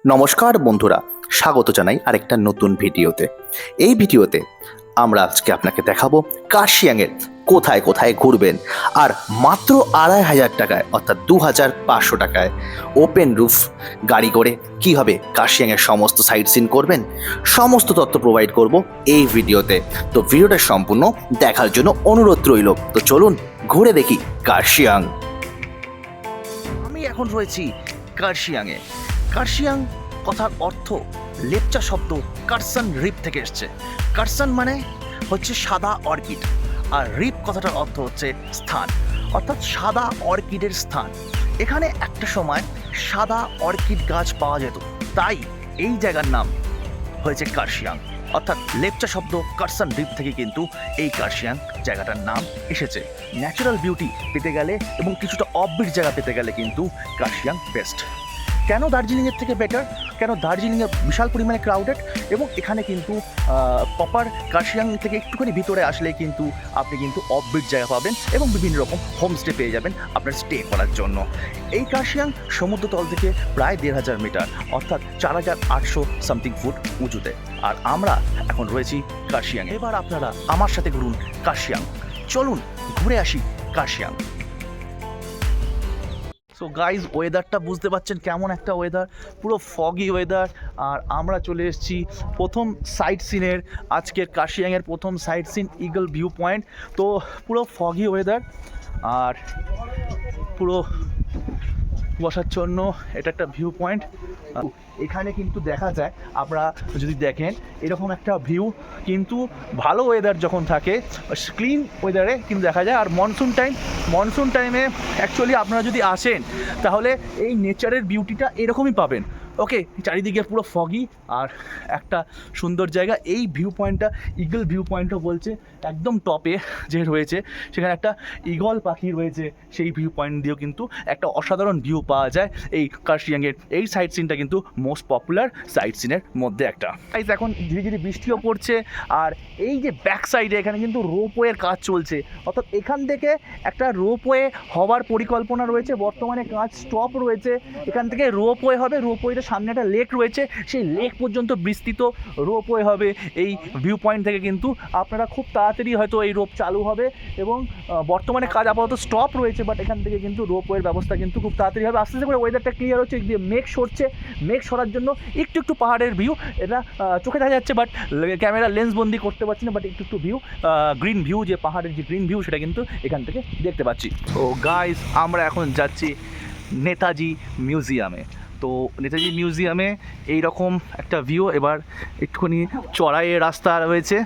নমস্কার বন্ধুরা, স্বাগত জানাই আরেকটা নতুন ভিডিওতে। এই ভিডিওতে আমরা আজকে আপনাকে দেখাবো কার্শিয়াংয়ের কোথায় কোথায় ঘুরবেন আর মাত্র ২৫০০ টাকায় অর্থাৎ ২৫০০ টাকায় ওপেন রুফ গাড়ি করে কীভাবে কার্শিয়াংয়ের সমস্ত সাইট সিন করবেন, সমস্ত তথ্য প্রোভাইড করব এই ভিডিওতে। তো ভিডিওটা সম্পূর্ণ দেখার জন্য অনুরোধ রইল। তো চলুন ঘুরে দেখি কার্শিয়াং। আমি এখন রয়েছি কার্শিয়াংয়ে। কার্শিয়াং কথার অর্থ লেপচা শব্দ কার্সন রিপ থেকে এসছে। কার্সন মানে হচ্ছে সাদা অর্কিড, আর রিপ কথাটার অর্থ হচ্ছে স্থান, অর্থাৎ সাদা অর্কিডের স্থান। এখানে একটা সময় সাদা অর্কিড গাছ পাওয়া যেত, তাই এই জায়গার নাম হয়েছে কার্শিয়াং। অর্থাৎ লেপচা শব্দ কার্সন রিপ থেকে কিন্তু এই কার্শিয়াং জায়গাটার নাম এসেছে। ন্যাচারাল বিউটি পেতে গেলে এবং কিছুটা অফবিট জায়গা পেতে গেলে কিন্তু কার্শিয়াং বেস্ট। কেন দার্জিলিংয়ের থেকে বেটার? কেন দার্জিলিংয়ে বিশাল পরিমাণে ক্রাউডেড, এবং এখানে কিন্তু প্রপার কার্শিয়াং থেকে একটুখানি ভিতরে আসলে কিন্তু আপনি কিন্তু অফবিট জায়গা পাবেন এবং বিভিন্ন রকম হোমস্টে পেয়ে যাবেন আপনার স্টে করার জন্য। এই কার্শিয়াং সমুদ্রতল থেকে প্রায় ১৫০০ মিটার অর্থাৎ ৪৮০০ সামথিং ফুট উঁচুতে। আর আমরা এখন রয়েছি কার্শিয়াং। এবার আপনারা আমার সাথে ঘুরুন কার্শিয়াং। চলুন ঘুরে আসি কার্শিয়াং। সো গাইজ, ওয়েদারটা বুঝতে পারছেন কেমন একটা ওয়েদার, পুরো ফগি ওয়েদার। আর আমরা চলে এসেছি প্রথম সাইট সিনের, আজকের কার্শিয়াংয়ের প্রথম sightseeing eagle view point. তো পুরো ফগি ওয়েদার আর পুরো বসার জন্য এটা একটা ভিউ পয়েন্ট। এখানে কিন্তু দেখা যায়, আপনারা যদি দেখেন এরকম একটা ভিউ, কিন্তু ভালো ওয়েদার যখন থাকে ক্লিন ওয়েদারে কিন্তু দেখা যায়। আর মনসুন টাইমে অ্যাকচুয়ালি আপনারা যদি আসেন তাহলে এই নেচারের বিউটিটা এরকমই পাবেন। ওকে, চারিদিকে পুরো ফগি আর একটা সুন্দর জায়গা। এই ভিউ পয়েন্টটা ইগল ভিউ পয়েন্টও বলছে, একদম টপে যে রয়েছে সেখানে একটা ইগল পাখি রয়েছে। সেই ভিউ পয়েন্ট দিয়েও কিন্তু একটা অসাধারণ ভিউ পাওয়া যায় এই কার্শিয়াংয়ের। এই সাইট সিনটা কিন্তু মোস্ট পপুলার সাইট সিনের মধ্যে একটা। এখন ধীরে ধীরে বৃষ্টিও পড়ছে, আর এই যে ব্যাক সাইডে এখানে কিন্তু রোপওয়ের কাজ চলছে, অর্থাৎ এখান থেকে একটা রোপওয়ে হওয়ার পরিকল্পনা রয়েছে। বর্তমানে কাজ স্টপ রয়েছে, এখান থেকে রোপওয়ে হবে। রোপওয়েটা সামনে একটা লেক রয়েছে, সেই লেক পর্যন্ত বিস্তৃত রোপওয়ে হবে। এই ভিউ পয়েন্ট থেকে কিন্তু আপনারা খুব তাড়াতাড়ি হয়তো এই রোপ চালু হবে, এবং বর্তমানে কাজ আপাতত স্টপ রয়েছে, বাট এখান থেকে কিন্তু রোপওয়ের ব্যবস্থা কিন্তু খুব তাড়াতাড়ি হবে। আস্তে আস্তে করে ওয়েদারটা ক্লিয়ার হচ্ছে, মেঘ সরছে। মেঘ সরার জন্য একটু পাহাড়ের ভিউ, এটা চোখে দেখা যাচ্ছে, বাট ক্যামেরা লেন্স বন্দি করতে পারছি না। বাট একটু ভিউ, গ্রিন ভিউ, যে পাহাড়ের যে গ্রিন ভিউ, সেটা কিন্তু এখান থেকে দেখতে পাচ্ছি। তো গাইস, আমরা এখন যাচ্ছি নেতাজি মিউজিয়ামে। তো নেতাজি মিউজিয়ামে এইরকম একটা ভিউ। এবার একটুখানি চড়াইয়ের রাস্তা রয়েছে,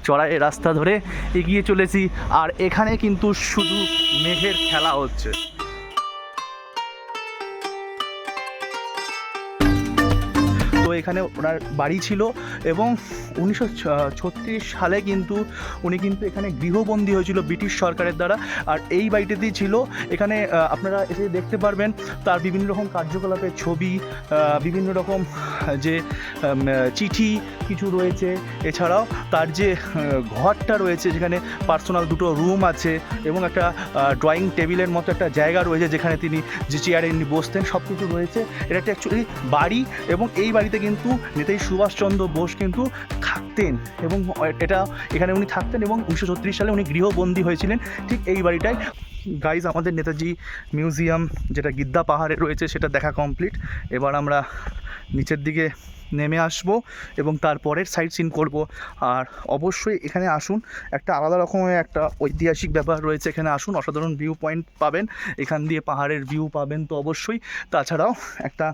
চড়াইয়ের রাস্তা ধরে এগিয়ে চলেছি। আর এখানে কিন্তু শুধু মেঘের খেলা হচ্ছে। তো এখানে ওনার বাড়ি ছিল, এবং ১৯৩৬ সালে কিন্তু উনি কিন্তু এখানে গৃহবন্দী হয়েছিল ব্রিটিশ সরকারের দ্বারা। আর এই বাড়িটাতেই ছিল। এখানে আপনারা এসে দেখতে পারবেন তার বিভিন্ন রকম কার্যকলাপের ছবি, বিভিন্ন রকম যে চিঠি কিছু রয়েছে। এছাড়াও তার যে ঘরটা রয়েছে, যেখানে পার্সোনাল দুটো রুম আছে এবং একটা ড্রয়িং টেবিলের মতো একটা জায়গা রয়েছে, যেখানে তিনি যে চেয়ারে বসতেন, সব কিছু রয়েছে। এটা একটা অ্যাকচুয়ালি বাড়ি, এবং এই বাড়িতে কিন্তু নেতাজি সুভাষচন্দ্র বোস কিন্তু থাকতেন, এবং এখানে উনি থাকতেন, এবং ১৯৩৬ সালে উনি গৃহবন্দী হয়েছিলেন ঠিক এই বাড়িটায়। গাইজ, আমাদের নেতাজি মিউজিয়াম যেটা গিদ্দা পাহাড়ে রয়েছে সেটা দেখা কমপ্লিট। এবার আমরা নিচের দিকে নেমে আসবো এবং তারপরের সাইট সিন করব। আর অবশ্যই এখানে আসুন, একটা আলাদা রকমের একটা ঐতিহাসিক ব্যাপার রয়েছে। এখানে আসুন, অসাধারণ ভিউ পয়েন্ট পাবেন, এখান দিয়ে পাহাড়ের ভিউ পাবেন তো অবশ্যই। তাছাড়াও একটা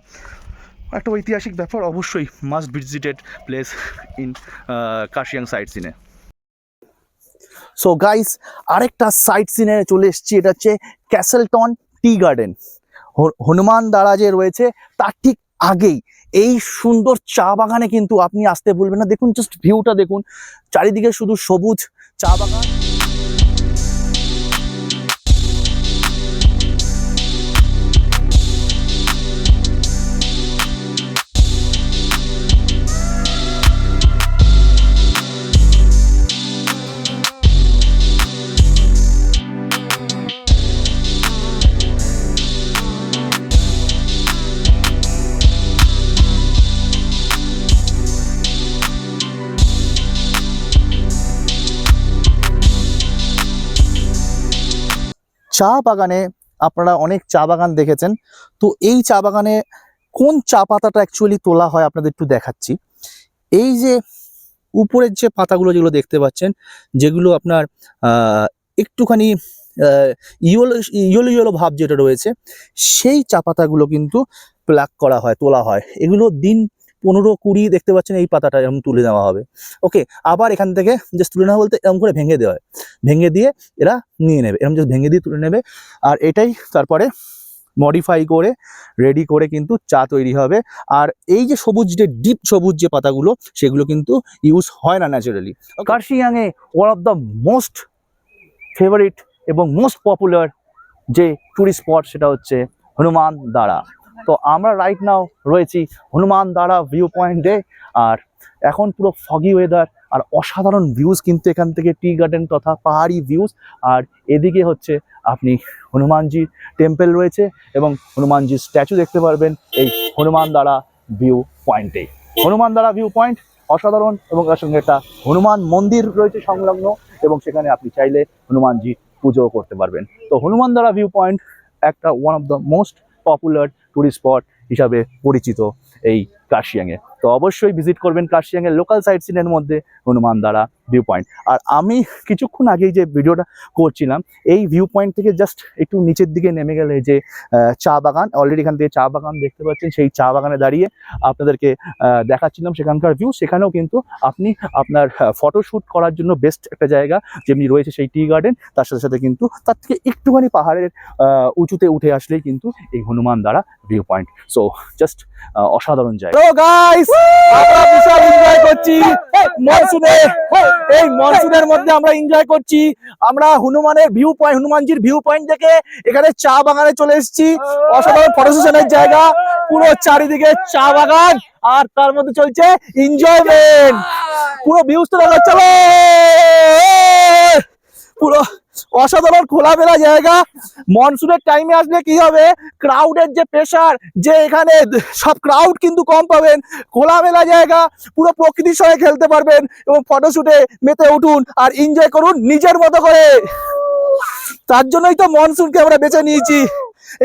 ঐতিহাসিক ব্যাপার, অবশ্যই must visited place in Kurseong sight সিনে। সো গাইস, আরেকটা সাইট সিনে চলে এসেছি। এটা হচ্ছে ক্যাসেলটন টি গার্ডেন। হনুমান দ্বারা যে রয়েছে তার ঠিক আগেই এই সুন্দর চা বাগানে কিন্তু আপনি আসতে ভুলবেন না। দেখুন, জাস্ট ভিউটা দেখুন, চারিদিকে শুধু সবুজ চা বাগান। চা বাগানে আপনারা অনেক চা বাগান দেখেছেন, তো এই চা বাগানে কোন চা পাতাটা অ্যাকচুয়ালি তোলা হয় আপনাদের একটু দেখাচ্ছি। এই যে উপরের যে পাতাগুলো যেগুলো দেখতে পাচ্ছেন, যেগুলো আপনার একটুখানি ইয়েলো ইয়েলো ইয়েলো ভাব যেটা রয়েছে, সেই চা পাতাগুলো কিন্তু প্লাক করা হয়, তোলা হয়। এগুলো দিন 15-20 দেখতে পাচ্ছেন এই পাতাটা এরকম তুলে নেওয়া হবে। ওকে, আবার এখান থেকে জাস্ট তুলে নেওয়া বলতে এরকম করে ভেঙে দেওয়া হয়, ভেঙে দিয়ে এরা নিয়ে নেবে, এরকম জাস্ট ভেঙে দিয়ে তুলে নেবে। আর এটাই তারপরে মডিফাই করে রেডি করে কিন্তু চা তৈরি হবে। আর এই যে সবুজ, যে ডিপ সবুজ যে পাতাগুলো, সেগুলো কিন্তু ইউজ হয় না ন্যাচারালি। কার্শিয়াংয়ে one of the most favourite এবং মোস্ট পপুলার যে ট্যুরিস্ট স্পট সেটা হচ্ছে হনুমান দাঁড়া। তো আমরা রাইট নাও রয়েছি হনুমান দাঁড়া ভিউ পয়েন্টে। আর এখন পুরো ফগি ওয়েদার আর অসাধারণ ভিউজ কিন্তু এখান থেকে, টি গার্ডেন তথা পাহাড়ি ভিউজ। আর এদিকে হচ্ছে আপনি হনুমানজির টেম্পল রয়েছে এবং হনুমানজির স্ট্যাচু দেখতে পারবেন এই হনুমান দাঁড়া ভিউ পয়েন্টে। হনুমান দাঁড়া ভিউ পয়েন্ট অসাধারণ, এবং তার সঙ্গে একটা হনুমান মন্দির রয়েছে সংলগ্ন, এবং সেখানে আপনি চাইলে হনুমানজি পুজোও করতে পারবেন। তো হনুমান দাঁড়া ভিউ পয়েন্ট একটা one of the most popular tourist spot হিসাবে পরিচিত এই কার্শিয়াংয়ে। তো অবশ্যই ভিজিট করবেন কার্শিয়াংয়ের লোকাল সাইট সিনের মধ্যে হনুমান দাঁড়া ভিউ পয়েন্ট। আর আমি কিছুক্ষণ আগেই যে ভিডিওটা করছিলাম, এই ভিউ পয়েন্ট থেকে জাস্ট একটু নিচের দিকে নেমে গেলে যে চা বাগান, অলরেডি এখান থেকে চা বাগান দেখতে পাচ্ছেন, সেই চা বাগানে দাঁড়িয়ে আপনাদেরকে দেখাচ্ছিলাম সেখানকার ভিউ। সেখানেও কিন্তু আপনি আপনার ফটোশ্যুট করার জন্য বেস্ট একটা জায়গা, যেমনি রয়েছে সেই টি গার্ডেন, তার সাথে সাথে কিন্তু তার থেকে একটুখানি পাহাড়ের উঁচুতে উঠে আসলেই কিন্তু এই হনুমান দাঁড়া ভিউ পয়েন্ট। সো জাস্ট অসাধারণ জায়গা। হ্যালো গাইস, আমরা বিশাল এনজয় করছি মনসুনে। এই মনসুনের মধ্যে আমরা এনজয় করছি। আমরা হনুমানের ভিউ পয়েন্ট, হনুমানজির ভিউ পয়েন্ট থেকে এখানে চা বাগানে চলে এসেছি। অসাধারণ ফটো সেশনের জায়গা, পুরো চারিদিকে চা বাগান, আর তার মধ্যে চলছে এনজয়মেন্ট। পুরো ভিউজ তো দেখা, চলো পুরো অসাধারণ খোলামেলা জায়গা। মনসুনের টাইমে আসলে কি হবে, ক্রাউডের যে প্রেসার, যে এখানে সব ক্রাউড কিন্তু কম পাবেন, খোলামেলা জায়গা, পুরো প্রকৃতির সঙ্গে খেলতে পারবেন এবং ফটোশুটে মেতে উঠুন আর এনজয় করুন নিজের মতো করে। তার জন্যই তো মনসুনকে আমরা বেছে নিয়েছি।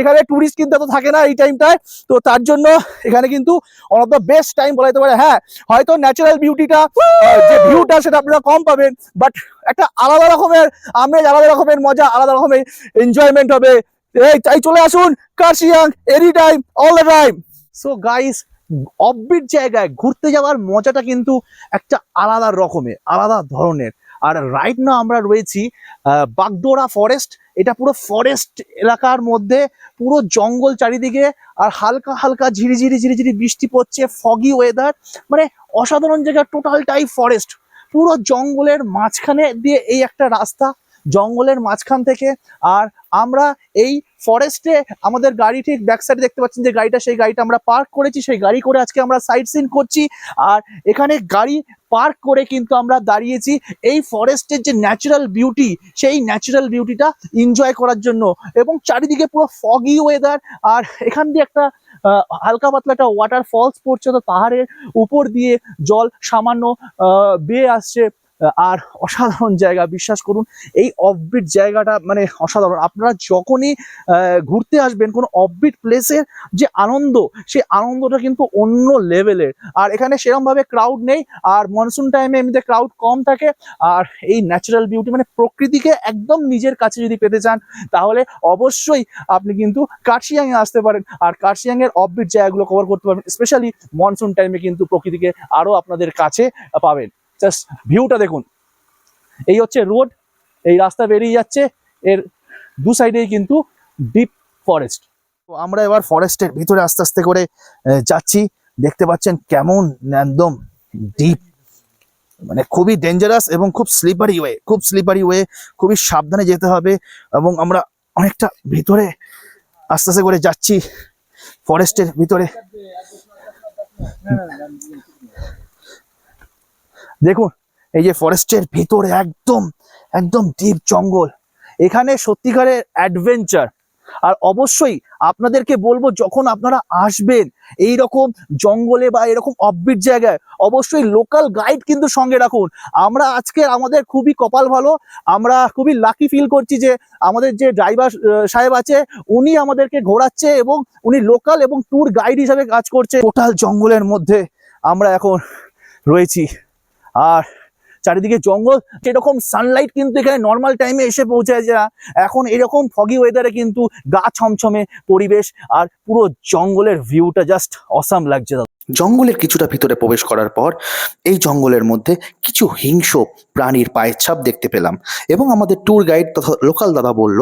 এখানে টুরিস্ট কিন্তু এত থাকে না এই টাইমটায়, তো তার জন্য এখানে কিন্তু one of the best time বলা যেতে পারে। হ্যাঁ, হয়তো ন্যাচারাল বিউটিটা, যে ভিউটা, সেটা আপনারা কম পাবেন, বাট একটা আলাদা রকমের আমেজ, আলাদা রকমের মজা, আলাদা রকমের এনজয়মেন্ট হবে। এই তাই চলে আসুন Kurseong, any time, all the time. So guys, offbeat জায়গায় ঘুরতে যাওয়ার মজাটা কিন্তু একটা আলাদা রকমের, আলাদা ধরনের। আর রাইট না আমরা রয়েছি বাগডোরা ফরেস্ট। এটা পুরো ফরেস্ট এলাকার মধ্যে, পুরো জঙ্গল চারিদিকে, আর হালকা হালকা ঝিরিঝিরি ঝিরিঝিরি বৃষ্টি পড়ছে, ফগি ওয়েদার, মানে অসাধারণ জায়গা। টোটালটাই ফরেস্ট, পুরো জঙ্গলের মাঝখানে দিয়ে এই একটা রাস্তা, জঙ্গলের মাঝখান থেকে। আর আমরা এই ফরেস্টে আমাদের গাড়ি ঠিক ব্যাক সাইডে দেখতে পাচ্ছেন যে গাড়িটা, সেই গাড়িটা আমরা পার্ক করেছি, সেই গাড়ি করে আজকে আমরা সাইট সিন করছি। আর এখানে গাড়ি পার্ক করে কিন্তু আমরা দাঁড়িয়েছি এই ফরেস্টের যে ন্যাচারাল বিউটি, সেই ন্যাচারাল বিউটিটা এনজয় করার জন্য। এবং চারিদিকে পুরো ফগি ওয়েদার, আর এখান দিয়ে একটা হালকা পাতলা একটা ওয়াটার ফলস পড়ছে, তো পাহাড়ের উপর দিয়ে জল সামান্য বেয়ে আসছে। আর অসাধারণ জায়গা, বিশ্বাস করুন এই অফবিট জায়গাটা মানে অসাধারণ। আপনারা যখনই ঘুরতে আসবেন কোনো অফবিট প্লেসের যে আনন্দ, সেই আনন্দটা কিন্তু অন্য লেভেলের। আর এখানে সেরকমভাবে ক্রাউড নেই, আর মনসুন টাইমে এমনিতে ক্রাউড কম থাকে। আর এই ন্যাচারাল বিউটি, মানে প্রকৃতিকে একদম নিজের কাছে যদি পেতে চান, তাহলে অবশ্যই আপনি কিন্তু কার্শিয়াংয়ে আসতে পারেন। আর কার্শিয়াংয়ের অফবিট জায়গাগুলো কভার করতে পারবেন, স্পেশালি মনসুন টাইমে কিন্তু প্রকৃতিকে আরও আপনাদের কাছে পাবেন। জাস্ট ভিউটা দেখুন, এই হচ্ছে রোড, এই রাস্তা বেরিয়ে যাচ্ছে, এর দু সাইডেই কিন্তু ডিপ ফরেস্ট। তো আমরা এবার ফরেস্টের ভিতরে আস্তে আস্তে করে যাচ্ছি। দেখতে পাচ্ছেন কেমন একদম ডিপ, মানে খুবই ডেঞ্জারাস এবং খুব স্লিপারি ওয়ে, খুবই সাবধানে যেতে হবে। এবং আমরা অনেকটা ভিতরে আস্তে আস্তে করে যাচ্ছি ফরেস্টের ভিতরে। দেখুন এই যে ফরেস্টের ভিতরে একদম একদম ডিপ জঙ্গল, এখানে সত্যিকারের অ্যাডভেঞ্চার আর অবশ্যই আপনাদেরকে বলবো, যখন আপনারা আসবেন এই রকম জঙ্গলে বা এরকম অফবিট জায়গায়, অবশ্যই লোকাল গাইড কিন্তু সঙ্গে রাখুন। আমরা আজকে আমাদের খুবই কপাল ভালো, আমরা খুবই লাকি ফিল করছি যে আমাদের যে ড্রাইভার সাহেব আছে উনি আমাদেরকে ঘোরাচ্ছে এবং উনি লোকাল এবং ট্যুর গাইড হিসাবে কাজ করছে। টোটাল জঙ্গলের মধ্যে আমরা এখন রয়েছি, আর চারিদিকে জঙ্গল। সেরকম সানলাইট কিন্তু এখানে নর্মাল টাইমে এসে পৌঁছায় যা, এখন এরকম ফগি ওয়েদারে কিন্তু গা ছমছমে পরিবেশ, আর পুরো জঙ্গলের ভিউটা জাস্ট অসাম লাগছে। জঙ্গলের কিছুটা ভিতরে প্রবেশ করার পর এই জঙ্গলের মধ্যে কিছু হিংস্র প্রাণীর পায়ের ছাপ দেখতে পেলাম, এবং আমাদের ট্যুর গাইড তথা লোকাল দাদা বলল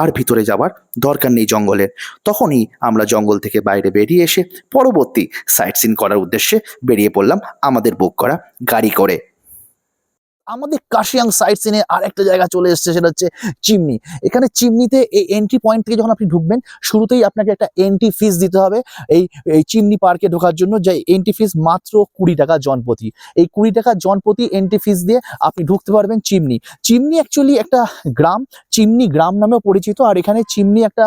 আর ভিতরে যাবার দরকার নেই জঙ্গলের। তখনই আমরা জঙ্গল থেকে বাইরে বেরিয়ে এসে পরবর্তী সাইট সিন করার উদ্দেশ্যে বেরিয়ে পড়লাম আমাদের বুক করা গাড়ি করে। আমাদের কাশিয়াং সাইট সিনে আর একটা জায়গা চলে এসেছে, সেটা হচ্ছে চিমনি। এখানে চিমনিতে এই এন্ট্রি পয়েন্ট থেকে যখন আপনি ঢুকবেন, শুরুতেই আপনাকে একটা এন্ট্রি ফিস দিতে হবে এই চিমনি পার্কে ঢোকার জন্য, যে এন্ট্রি ফিস মাত্র 20 টাকা জনপ্রতি। এই 20 টাকা জনপ্রতি এন্ট্রি ফিস দিয়ে আপনি ঢুকতে পারবেন চিমনি। চিমনি অ্যাকচুয়ালি একটা গ্রাম, চিমনি গ্রাম নামেও পরিচিত। আর এখানে চিমনি একটা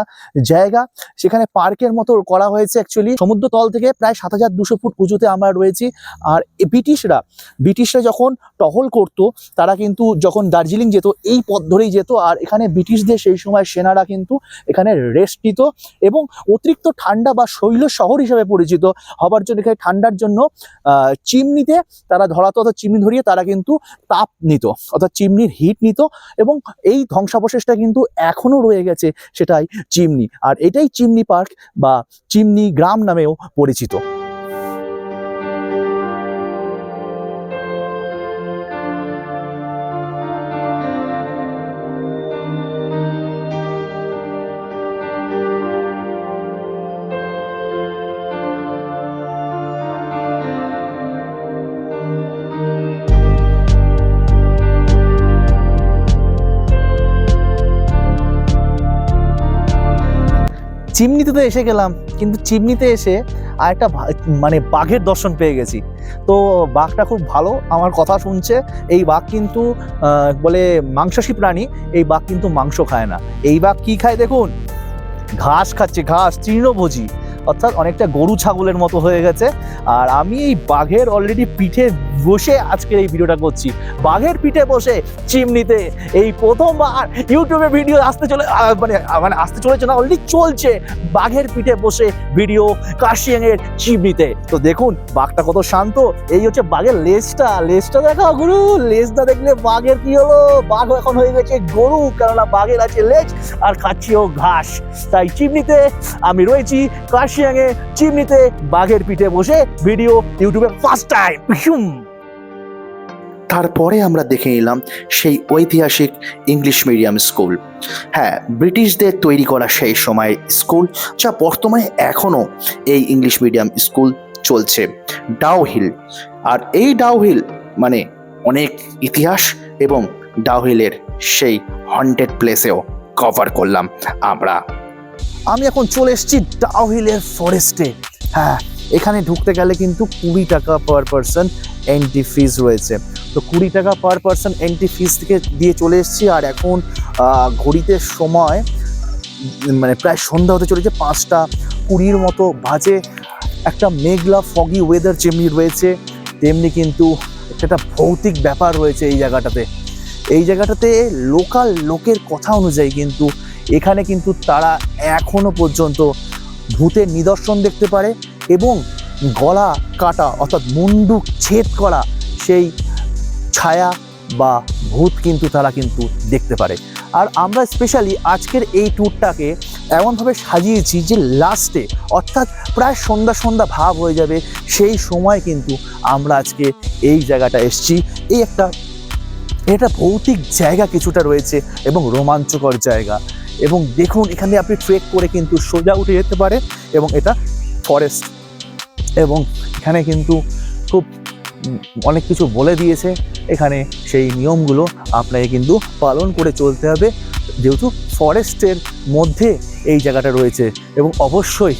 জায়গা, সেখানে পার্কের মতো করা হয়েছে। অ্যাকচুয়ালি সমুদ্র তল থেকে প্রায় 7200 ফুট উঁচুতে আমরা রয়েছি। আর ব্রিটিশরা যখন টহল করতো, তারা কিন্তু যখন দার্জিলিং যেত এই পথ ধরেই যেত, আর এখানে ব্রিটিশদের সেই সময় সেনারা কিন্তু এখানে রেস্ট নিত, এবং অতিরিক্ত ঠান্ডা বা শৈল শহর হিসেবে পরিচিত হবার জন্য এখানে ঠান্ডার জন্য চিমনিতে তারা ধরাতো, অর্থাৎ চিমনি ধরিয়ে তারা কিন্তু তাপ নিত, অর্থাৎ চিমনির হিট নিত। এবং এই ধ্বংসাবশেষটা কিন্তু এখনো রয়ে গেছে, সেটাই চিমনি। আর এটাই চিমনি পার্ক বা চিমনি গ্রাম নামেও পরিচিত। চিমনিতে তো এসে গেলাম, কিন্তু চিমনিতে এসে আর একটা মানে বাঘের দর্শন পেয়ে গেছি। তো বাঘটা খুব ভালো, আমার কথা শুনছে। এই বাঘ কিন্তু বলে মাংসাশী প্রাণী, এই বাঘ কিন্তু মাংস খায় না। এই বাঘ কি খায় দেখুন, ঘাস খাচ্ছে, ঘাস, তৃণভোজী, অর্থাৎ অনেকটা গরু ছাগলের মতো হয়ে গেছে। আর আমি এই বাঘের অলরেডি পিঠে বসে আজকের এই ভিডিওটা করছি। বাঘের পিঠে বসে চিমনিতে এই প্রথমবার ইউটিউবে ভিডিও আসতে চলেছে না, অলরেডি চলছে। বাঘের পিঠে বসে ভিডিও কাশিয়াংয়ের চিমনিতে। তো দেখুন বাঘটা কত শান্ত। এই হচ্ছে বাঘের লেজটা দেখা গুরু। লেজটা দেখলে বাঘের কি হলো, বাঘ এখন হয়ে গেছে গরু, কেননা বাঘের আছে লেজ আর খাচ্ছিও ঘাস। তাই চিমনিতে আমি রয়েছি, কাশিয়াংয়ে চিমনিতে বাঘের পিঠে বসে ভিডিও ইউটিউবে ফার্স্ট টাইম। তারপরে আমরা দেখে নিলাম সেই ঐতিহাসিক ইংলিশ মিডিয়াম স্কুল। হ্যাঁ, ব্রিটিশদের তৈরি করা সেই সময় স্কুল, যা বর্তমানে এখনও এই ইংলিশ মিডিয়াম স্কুল চলছে, ডাউ হিল। আর এই ডাউ হিল মানে অনেক ইতিহাস, এবং ডাউ হিলের সেই হন্টেড প্লেসেও কভার করলাম আমরা। আমি এখন চলে এসেছি ডাউ হিলের ফরেস্টে। হ্যাঁ, এখানে ঢুকতে গেলে কিন্তু 20 টাকা পার পারসন এন্ট্রি ফিস রয়েছে। তো 20 টাকা পার পারসন এন্ট্রি ফিস থেকে দিয়ে চলে এসেছি। আর এখন ঘড়িতে সময় মানে প্রায় সন্ধ্যা হতে চলেছে, 5:20 মতো বাজে। একটা মেঘলা ফগি ওয়েদার যেমনি রয়েছে, তেমনি কিন্তু একটা ভৌতিক ব্যাপার রয়েছে এই জায়গাটাতে লোকাল লোকের কথা অনুযায়ী কিন্তু এখানে কিন্তু তারা এখনো পর্যন্ত ভূতের নিদর্শন দেখতে পারে, এবং গলা কাটা অর্থাৎ মুন্ডু ছেদ করা সেই ছায়া বা ভূত কিন্তু তারা কিন্তু দেখতে পারে। আর আমরা স্পেশালি আজকের এই ট্যুরটাকে এমনভাবে সাজিয়েছি যে লাস্টে, অর্থাৎ প্রায় সন্ধ্যা ভাব হয়ে যাবে, সেই সময় কিন্তু আমরা আজকে এই জায়গাটা এসেছি। এটা ভৌতিক জায়গা কিছুটা রয়েছে এবং রোমাঞ্চকর জায়গা। এবং দেখুন এখানে আপনি ট্রেক করে কিন্তু সোজা উঠে যেতে পারে, এবং এটা ফরেস্ট, এবং এখানে কিন্তু খুব অনেক কিছু বলে দিয়েছে। এখানে সেই নিয়মগুলো আপনাকে কিন্তু পালন করে চলতে হবে, যেহেতু ফরেস্টের মধ্যে এই জায়গাটা রয়েছে। এবং অবশ্যই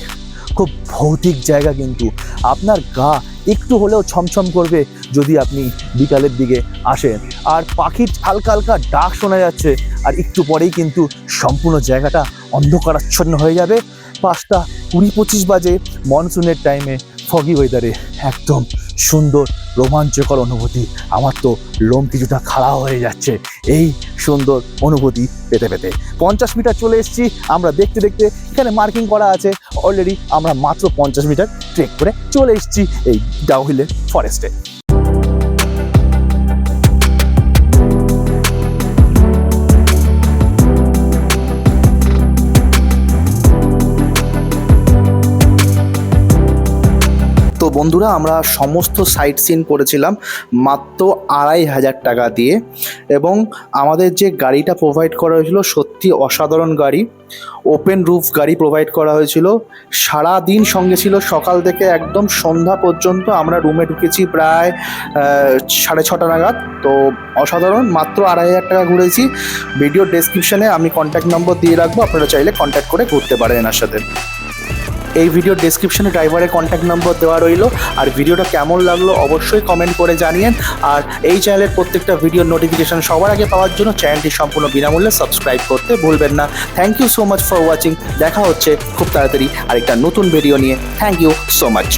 খুব ভৌতিক জায়গা, কিন্তু আপনার গা একটু হলেও ছমছম করবে যদি আপনি বিকালের দিকে আসেন। আর পাখির হালকা হালকা ডাক শোনা যাচ্ছে, আর একটু পরেই কিন্তু সম্পূর্ণ জায়গাটা অন্ধকারাচ্ছন্ন হয়ে যাবে। 5:20-25 বাজে, মনসুনের টাইমে ফগি ওয়েদারে একদম সুন্দর রোমাঞ্চকর অনুভূতি। আমার তো লোম কিছুটা খাড়া হয়ে যাচ্ছে এই সুন্দর অনুভূতি পেতে পেতে। 50 মিটার চলে এসেছি আমরা দেখতে দেখতে। এখানে মার্কিং করা আছে অলরেডি। আমরা মাত্র 50 মিটার ট্রেক করে চলে এসেছি এই ডাউহিলের ফরেস্টে। তো বন্ধুরা, আমরা সমস্ত সাইট সিন করেছিলাম মাত্র 2500 টাকা দিয়ে, এবং আমাদের যে গাড়িটা প্রোভাইড করা হয়েছিল সত্যি অসাধারণ গাড়ি, ওপেন রুফ গাড়ি প্রোভাইড করা হয়েছিল। সারা দিন সঙ্গে ছিল, সকাল থেকে একদম সন্ধ্যা পর্যন্ত। আমরা রুমে ঢুকেছি প্রায় 6:30 নাগাদ। তো অসাধারণ, মাত্র 2500 টাকা ঘুরেছি। ভিডিও ডেসক্রিপশানে আমি কন্ট্যাক্ট নম্বর দিয়ে রাখবো, আপনারা চাইলে কন্ট্যাক্ট করে ঘুরতে পারেন এনার সাথে। এই ভিডিওর ডেসক্রিপশনে ড্রাইভারের কন্ট্যাক্ট নম্বর দেওয়া রইল। আর ভিডিওটা কেমন লাগলো অবশ্যই কমেন্ট করে জানিয়েন। আর এই চ্যানেলের প্রত্যেকটা ভিডিওর নোটিফিকেশন সবার আগে পাওয়ার জন্য চ্যানেলটি সম্পূর্ণ বিনামূল্যে সাবস্ক্রাইব করতে ভুলবেন না। Thank you so much for watching. দেখা হচ্ছে খুব তাড়াতাড়ি আরেকটা নতুন ভিডিও নিয়ে। Thank you so much.